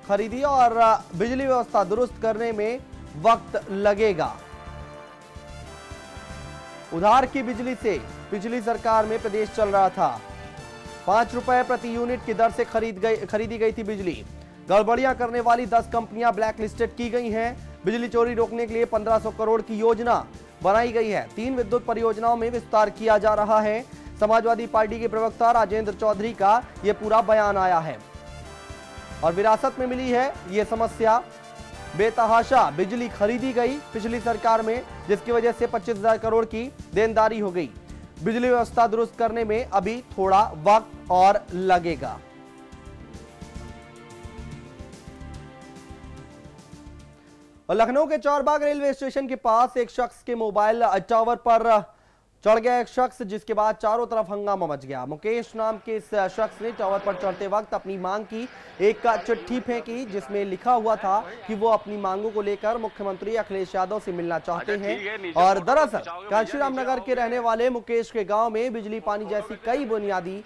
खरीदी और बिजली व्यवस्था दुरुस्त करने में वक्त लगेगा। उधार की बिजली से पिछली सरकार में प्रदेश चल रहा था। 5 रुपए प्रति यूनिट की दर से खरीदी गई थी बिजली। गड़बड़ियां करने वाली 10 कंपनियां ब्लैक लिस्टेड की गई हैं। बिजली चोरी रोकने के लिए 1500 करोड़ की योजना बनाई गई है। 3 विद्युत परियोजनाओं में विस्तार किया जा रहा है। समाजवादी पार्टी के प्रवक्ता राजेंद्र चौधरी का यह पूरा बयान आया है और विरासत में मिली है यह समस्या। बेतहाशा बिजली खरीदी गई पिछली सरकार में, जिसकी वजह से 25,000 करोड़ की देनदारी हो गई। बिजली व्यवस्था दुरुस्त करने में अभी थोड़ा वक्त और लगेगा। और लखनऊ के चौरबाग रेलवे स्टेशन के पास एक शख्स के मोबाइल टावर पर चढ़ गया एक शख्स, जिसके बाद चारों तरफ हंगामा मच गया। मुकेश नाम के इस शख्स ने टावर पर चढ़ते वक्त अपनी मांग की एक चिट्ठी फेंकी, जिसमें लिखा हुआ था कि वो अपनी मांगों को लेकर मुख्यमंत्री अखिलेश यादव से मिलना चाहते हैं। और दरअसल कांशीराम नगर के रहने वाले मुकेश के गांव में बिजली पानी जैसी कई बुनियादी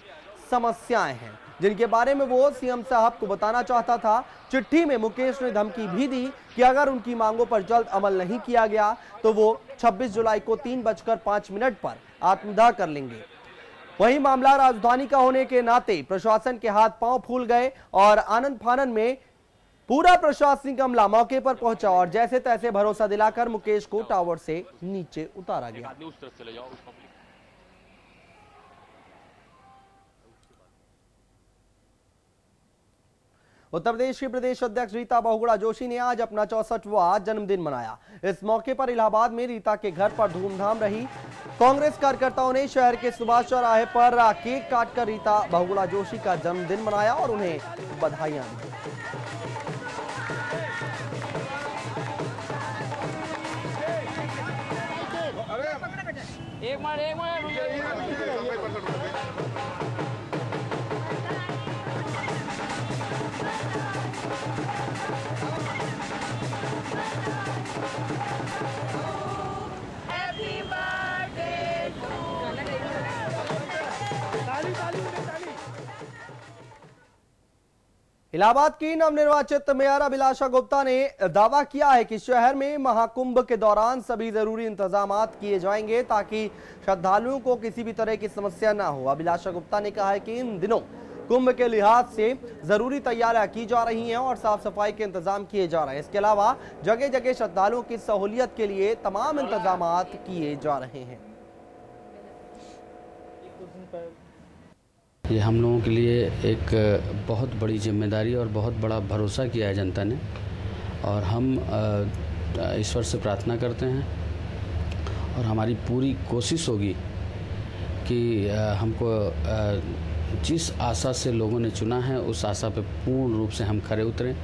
समस्याएं हैं, जिनके बारे में वो सीएम साहब को बताना चाहता था। चिट्ठी में मुकेश ने धमकी भी दी कि अगर उनकी मांगों पर जल्द अमल नहीं किया गया तो वो 26 जुलाई को 3:05 पर आत्मदाह कर लेंगे। वहीं मामला राजधानी का होने के नाते प्रशासन के हाथ पांव फूल गए और आनंद फानन में पूरा प्रशासनिक अमला मौके पर पहुंचा और जैसे तैसे भरोसा दिलाकर मुकेश को टावर से नीचे उतारा गया। उत्तर प्रदेश के प्रदेश अध्यक्ष रीता बहुगुणा जोशी ने आज अपना 64वां जन्मदिन मनाया। इस मौके पर इलाहाबाद में रीता के घर पर धूमधाम रही। कांग्रेस कार्यकर्ताओं ने शहर के सुभाष चौराहे पर केक काटकर रीता बहुगुणा जोशी का जन्मदिन मनाया और उन्हें बधाइयां दी। इलाहाबाद की नवनिर्वाचित मेयर अभिलाषा गुप्ता ने दावा किया है कि शहर में महाकुंभ के दौरान सभी जरूरी इंतजामात किए जाएंगे ताकि श्रद्धालुओं को किसी भी तरह की समस्या ना हो। अभिलाषा गुप्ता ने कहा है कि इन दिनों कुंभ के लिहाज से जरूरी तैयारियां की जा रही हैं और साफ सफाई के इंतजाम किए जा रहे हैं। इसके अलावा जगह जगह श्रद्धालुओं की सहूलियत के लिए तमाम इंतजामात किए जा रहे हैं। ये हम लोगों के लिए एक बहुत बड़ी जिम्मेदारी और बहुत बड़ा भरोसा किया है जनता ने, और हम ईश्वर से प्रार्थना करते हैं और हमारी पूरी कोशिश होगी कि हमको जिस आशा से लोगों ने चुना है उस आशा पे पूर्ण रूप से हम खरे उतरें।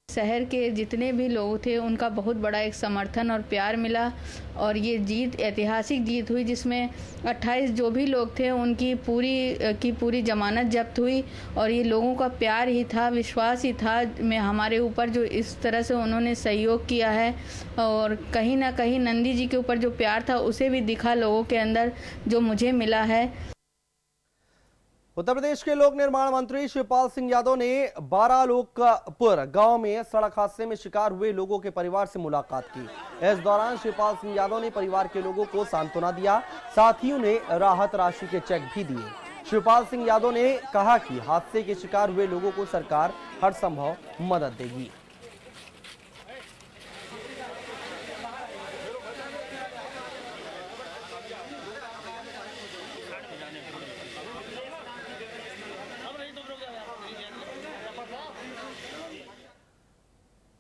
शहर के जितने भी लोग थे उनका बहुत बड़ा एक समर्थन और प्यार मिला और ये जीत ऐतिहासिक जीत हुई, जिसमें 28 जो भी लोग थे उनकी पूरी जमानत जब्त हुई और ये लोगों का प्यार ही था, विश्वास ही था में हमारे ऊपर, जो इस तरह से उन्होंने सहयोग किया है। और कहीं ना कहीं नंदी जी के ऊपर जो प्यार था उसे भी दिखा लोगों के अंदर, जो मुझे मिला है। उत्तर प्रदेश के लोक निर्माण मंत्री शिवपाल सिंह यादव ने बारालोकपुर गांव में सड़क हादसे में शिकार हुए लोगों के परिवार से मुलाकात की। इस दौरान शिवपाल सिंह यादव ने परिवार के लोगों को सांत्वना दिया, साथ ही उन्हें राहत राशि के चेक भी दिए। शिवपाल सिंह यादव ने कहा कि हादसे के शिकार हुए लोगों को सरकार हर संभव मदद देगी।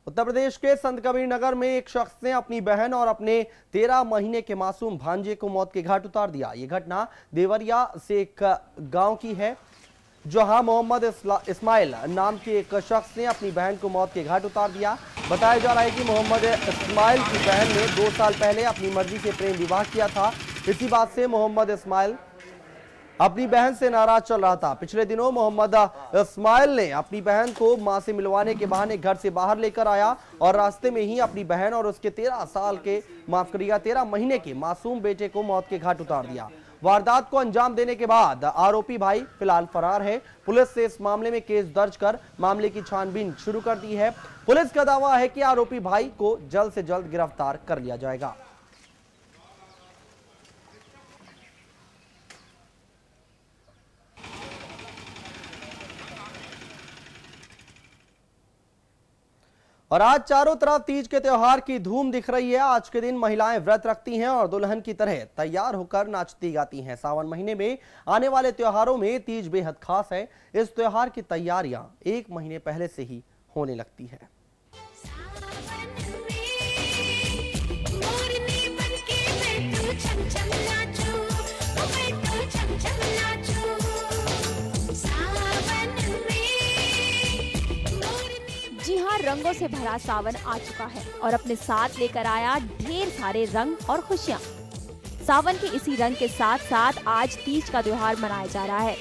उत्तर प्रदेश के संत कबीर नगर में एक शख्स ने अपनी बहन और अपने 13 महीने के मासूम भांजे को मौत के घाट उतार दिया। यह घटना देवरिया से एक गांव की है, जहां मोहम्मद इस्माइल नाम के एक शख्स ने अपनी बहन को मौत के घाट उतार दिया। बताया जा रहा है कि मोहम्मद इस्माइल की बहन ने 2 साल पहले अपनी मर्जी से प्रेम विवाह किया था। इसी बात से मोहम्मद इस्माइल अपनी बहन से नाराज चल रहा था। पिछले दिनों मोहम्मद इस्माइल ने अपनी बहन को मां से मिलवाने के बहाने घर से बाहर लेकर आया और रास्ते में ही अपनी बहन और उसके 13 महीने के मासूम बेटे को मौत के घाट उतार दिया। वारदात को अंजाम देने के बाद आरोपी भाई फिलहाल फरार है। पुलिस ने इस मामले में केस दर्ज कर मामले की छानबीन शुरू कर दी है। पुलिस का दावा है कि आरोपी भाई को जल्द से जल्द गिरफ्तार कर लिया जाएगा। और आज चारों तरफ तीज के त्योहार की धूम दिख रही है। आज के दिन महिलाएं व्रत रखती हैं और दुल्हन की तरह तैयार होकर नाचती गाती हैं। सावन महीने में आने वाले त्योहारों में तीज बेहद खास है। इस त्योहार की तैयारियां 1 महीने पहले से ही होने लगती है। जी हाँ, रंगों से भरा सावन आ चुका है और अपने साथ लेकर आया ढेर सारे रंग और खुशियाँ। सावन के इसी रंग के साथ साथ आज तीज का त्योहार मनाया जा रहा है।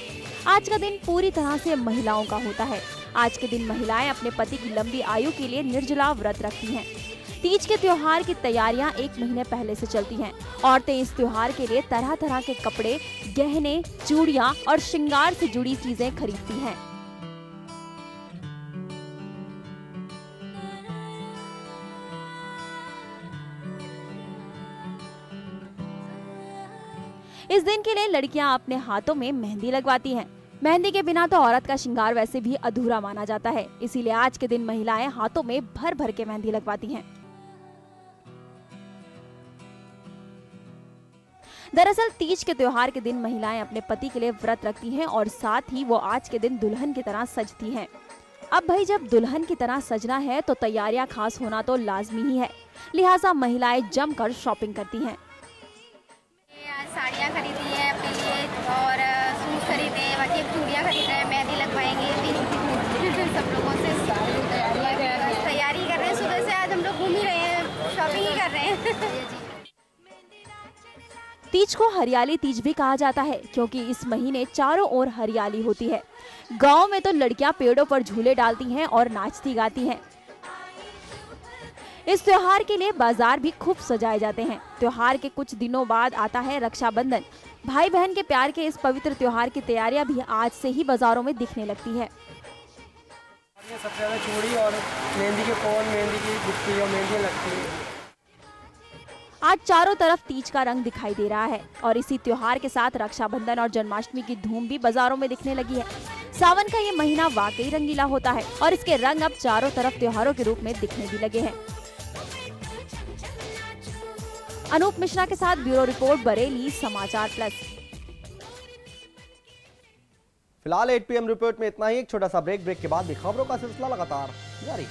आज का दिन पूरी तरह से महिलाओं का होता है। आज के दिन महिलाएं अपने पति की लंबी आयु के लिए निर्जला व्रत रखती हैं। तीज के त्योहार की तैयारियां 1 महीने पहले से चलती हैं। औरतें इस त्योहार के लिए तरह तरह के कपड़े, गहने, चूड़ियां और श्रृंगार से जुड़ी चीजें खरीदती हैं। इस दिन के लिए लड़कियां अपने हाथों में मेहंदी लगवाती हैं। मेहंदी के बिना तो औरत का श्रृंगार वैसे भी अधूरा माना जाता है, इसीलिए आज के दिन महिलाएं हाथों में भर भर के मेहंदी लगवाती हैं। दरअसल तीज के त्योहार के दिन महिलाएं अपने पति के लिए व्रत रखती हैं और साथ ही वो आज के दिन दुल्हन की तरह सजती हैं। अब भाई जब दुल्हन की तरह सजना है तो तैयारियां खास होना तो लाजमी ही है, लिहाजा महिलाएं जमकर शॉपिंग करती हैं। साड़ियाँ खरीदी हैं अपने लिए और सूट खरीदे हैं, बाकी चूड़ियाँ खरीद रहे हैं, मेहंदी लगवाएंगे। सब लोगों से तैयारी कर रहे हैं। सुबह से आज हम लोग घूम ही रहे हैं, शॉपिंग ही कर रहे हैं। तीज को हरियाली तीज भी कहा जाता है क्योंकि इस महीने चारों ओर हरियाली होती है। गाँव में तो लड़कियां पेड़ों पर झूले डालती हैं और नाचती गाती हैं। इस त्योहार के लिए बाजार भी खूब सजाए जाते हैं। त्योहार के कुछ दिनों बाद आता है रक्षाबंधन। भाई बहन के प्यार के इस पवित्र त्योहार की तैयारियां भी आज से ही बाजारों में दिखने लगती है। सबसे ज्यादा चूड़ी और मेहंदी के कोन, मेहंदी की गुत्ती और मेहंदी लगती है। आज चारों तरफ तीज का रंग दिखाई दे रहा है और इसी त्योहार के साथ रक्षाबंधन और जन्माष्टमी की धूम भी बाजारों में दिखने लगी है। सावन का ये महीना वाकई रंगीला होता है और इसके रंग अब चारों तरफ त्योहारों के रूप में दिखने भी लगे हैं। अनूप मिश्रा के साथ ब्यूरो रिपोर्ट, बरेली समाचार प्लस। फिलहाल 8 PM रिपोर्ट में इतना ही। एक छोटा सा ब्रेक के बाद भी खबरों का सिलसिला लगातार जारी।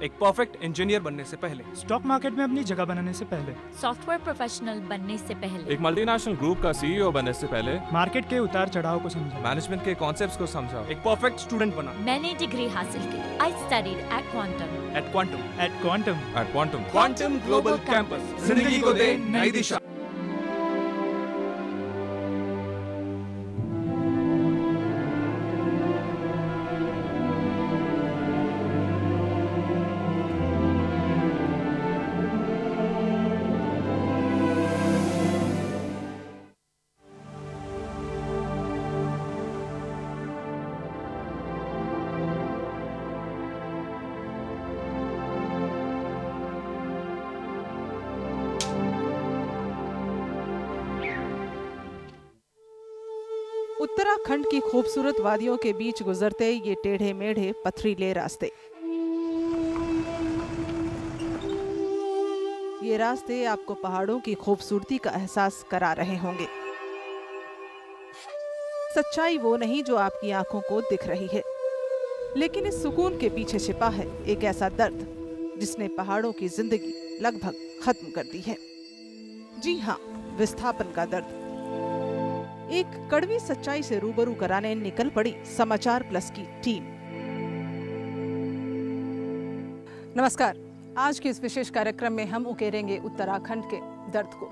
एक परफेक्ट इंजीनियर बनने से पहले, स्टॉक मार्केट में अपनी जगह बनाने से पहले, सॉफ्टवेयर प्रोफेशनल बनने से पहले, एक मल्टीनेशनल ग्रुप का सीईओ बनने से पहले, मार्केट के उतार चढ़ाव को समझा, मैनेजमेंट के कॉन्सेप्ट्स को समझा, एक परफेक्ट स्टूडेंट बना। मैंने डिग्री हासिल की। I studied at Quantum. At Quantum. At Quantum. At Quantum. Quantum Global Campus जिंदगी को दे नई दिशा। उत्तराखंड की खूबसूरत वादियों के बीच गुजरते ये टेढ़े मेढ़े पथरीले रास्ते। ये रास्ते आपको पहाड़ों की खूबसूरती का एहसास करा रहे होंगे। सच्चाई वो नहीं जो आपकी आंखों को दिख रही है, लेकिन इस सुकून के पीछे छिपा है एक ऐसा दर्द जिसने पहाड़ों की जिंदगी लगभग खत्म कर दी है। जी हाँ, विस्थापन का दर्द। एक कड़वी सच्चाई से रूबरू कराने निकल पड़ी समाचार प्लस की टीम। नमस्कार, आज के इस विशेष कार्यक्रम में हम उकेरेंगे उत्तराखंड के दर्द को।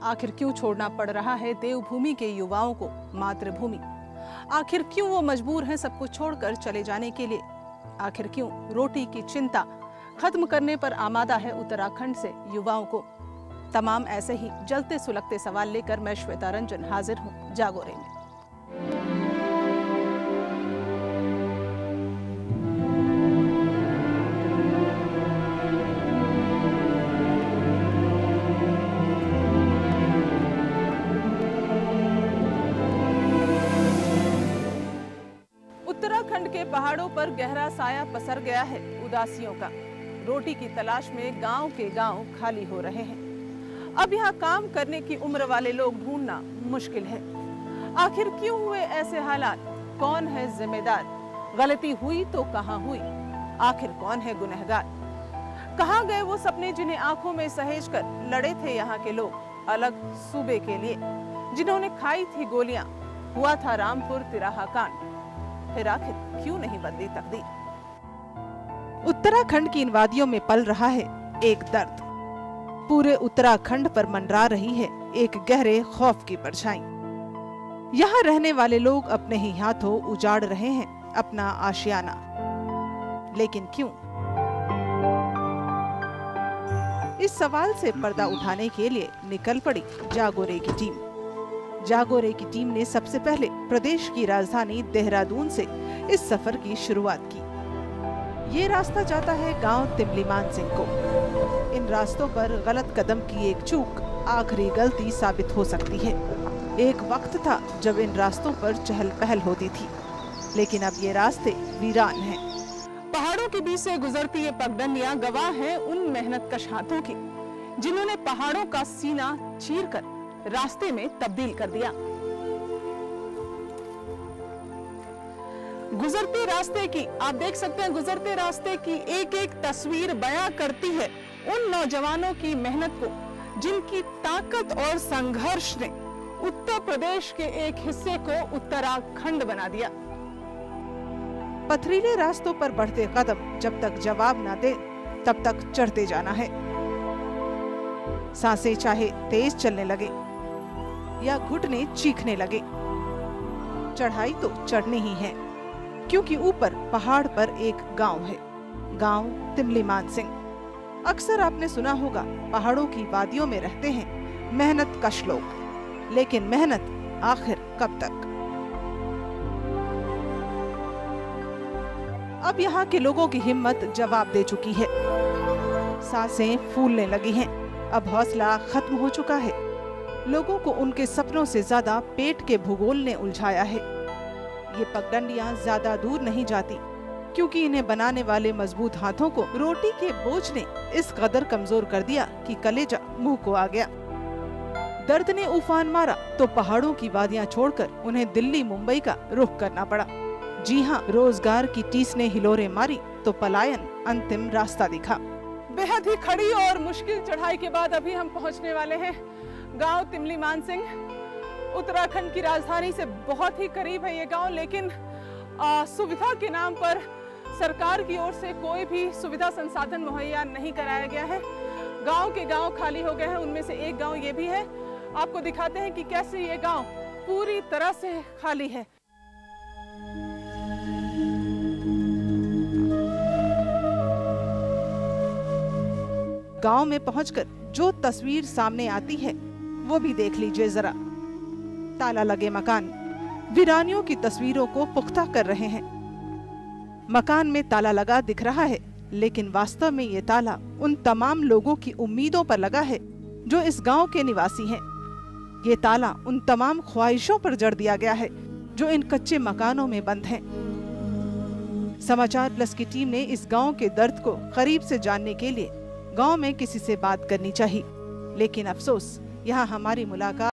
आखिर क्यों छोड़ना पड़ रहा है देवभूमि के युवाओं को मातृभूमि? आखिर क्यों वो मजबूर हैं सब कुछ छोड़कर चले जाने के लिए? आखिर क्यों रोटी की चिंता खत्म करने पर आमादा है उत्तराखंड से युवाओं को? तमाम ऐसे ही जलते सुलगते सवाल लेकर मैं श्वेता रंजन हाजिर हूं जागोरे में। उत्तराखंड के पहाड़ों पर गहरा साया पसर गया है उदासियों का। रोटी की तलाश में गांव के गांव खाली हो रहे हैं। अब यहाँ काम करने की उम्र वाले लोग ढूंढना मुश्किल है। आखिर क्यों हुए ऐसे हालात? कौन है जिम्मेदार? गलती हुई तो कहाँ हुई? आखिर कौन है गुनहगार? कहाँ गए वो सपने जिन्हें आंखों में सहेज कर लड़े थे यहाँ के लोग अलग सूबे के लिए, जिन्होंने खाई थी गोलियां? हुआ था रामपुर तिराहा कांड। फिर आखिर क्यों नहीं बदली तकदीर? उत्तराखंड की इन वादियों में पल रहा है एक दर्द। पूरे उत्तराखंड पर मंडरा रही है एक गहरे खौफ की परछाई। यहाँ रहने वाले लोग अपने ही हाथों उजाड़ रहे हैं अपना आशियाना। लेकिन क्यों? इस सवाल से पर्दा उठाने के लिए निकल पड़ी जागोरे की टीम। जागोरे की टीम ने सबसे पहले प्रदेश की राजधानी देहरादून से इस सफर की शुरुआत की। ये रास्ता जाता है गांव तिमली मानसिंह को। इन रास्तों पर गलत कदम की एक चूक आखिरी गलती साबित हो सकती है। एक वक्त था जब इन रास्तों पर चहल पहल होती थी, लेकिन अब ये रास्ते वीरान हैं। पहाड़ों के बीच से गुजरती ये पगडंडियां गवाह हैं उन मेहनतकश हाथों की, जिन्होंने पहाड़ों का सीना चीरकर रास्ते में तब्दील कर दिया। गुजरते रास्ते की, आप देख सकते हैं, गुजरते रास्ते की एक एक तस्वीर बयां करती है उन नौजवानों की मेहनत को, जिनकी ताकत और संघर्ष ने उत्तर प्रदेश के एक हिस्से को उत्तराखंड बना दिया। पथरीले रास्तों पर बढ़ते कदम जब तक जवाब न दे तब तक चढ़ते जाना है। सांसें चाहे तेज चलने लगे या घुटने चीखने लगे, चढ़ाई तो चढ़नी ही है, क्योंकि ऊपर पहाड़ पर एक गांव है, गांव तिमली मानसिंह। अक्सर आपने सुना होगा पहाड़ों की वादियों में रहते हैं मेहनत कश लोग, लेकिन मेहनत आखिर कब तक? अब यहाँ के लोगों की हिम्मत जवाब दे चुकी है। सांसें फूलने लगी हैं, अब हौसला खत्म हो चुका है। लोगों को उनके सपनों से ज्यादा पेट के भूगोल ने उलझाया है। ये पगडंडियां ज्यादा दूर नहीं जाती, क्योंकि इन्हें बनाने वाले मजबूत हाथों को रोटी के बोझ ने इस कदर कमजोर कर दिया कि कलेजा मुंह को आ गया। दर्द ने उफान मारा तो पहाड़ों की वादियां छोड़कर उन्हें दिल्ली मुंबई का रुख करना पड़ा। जी हाँ, रोजगार की टीस ने हिलोरे मारी तो पलायन अंतिम रास्ता दिखा। बेहद ही खड़ी और मुश्किल चढ़ाई के बाद अभी हम पहुँचने वाले हैं गाँव तिमली मानसिंह। उत्तराखंड की राजधानी से बहुत ही करीब है ये गांव, लेकिन सुविधा के नाम पर सरकार की ओर से कोई भी सुविधा संसाधन मुहैया नहीं कराया गया है। गांव के गांव खाली हो गए हैं, उनमें से एक गांव ये भी है। आपको दिखाते हैं कि कैसे ये गांव पूरी तरह से खाली है। गांव में पहुंचकर जो तस्वीर सामने आती है वो भी देख लीजिए जरा। ताला लगे मकान वीरानियों की तस्वीरों को पुख्ता कर रहे हैं। मकान में ताला लगा दिख रहा है, लेकिन वास्तव में ये ताला उन तमाम लोगों की उम्मीदों पर लगा है जो इस गांव के निवासी हैं। ये ताला उन तमाम ख्वाहिशों पर जड़ दिया गया है जो इन कच्चे मकानों में बंद हैं। समाचार प्लस की टीम ने इस गांव के दर्द को करीब से जानने के लिए गांव में किसी से बात करनी चाहिए, लेकिन अफसोस यहाँ हमारी मुलाकात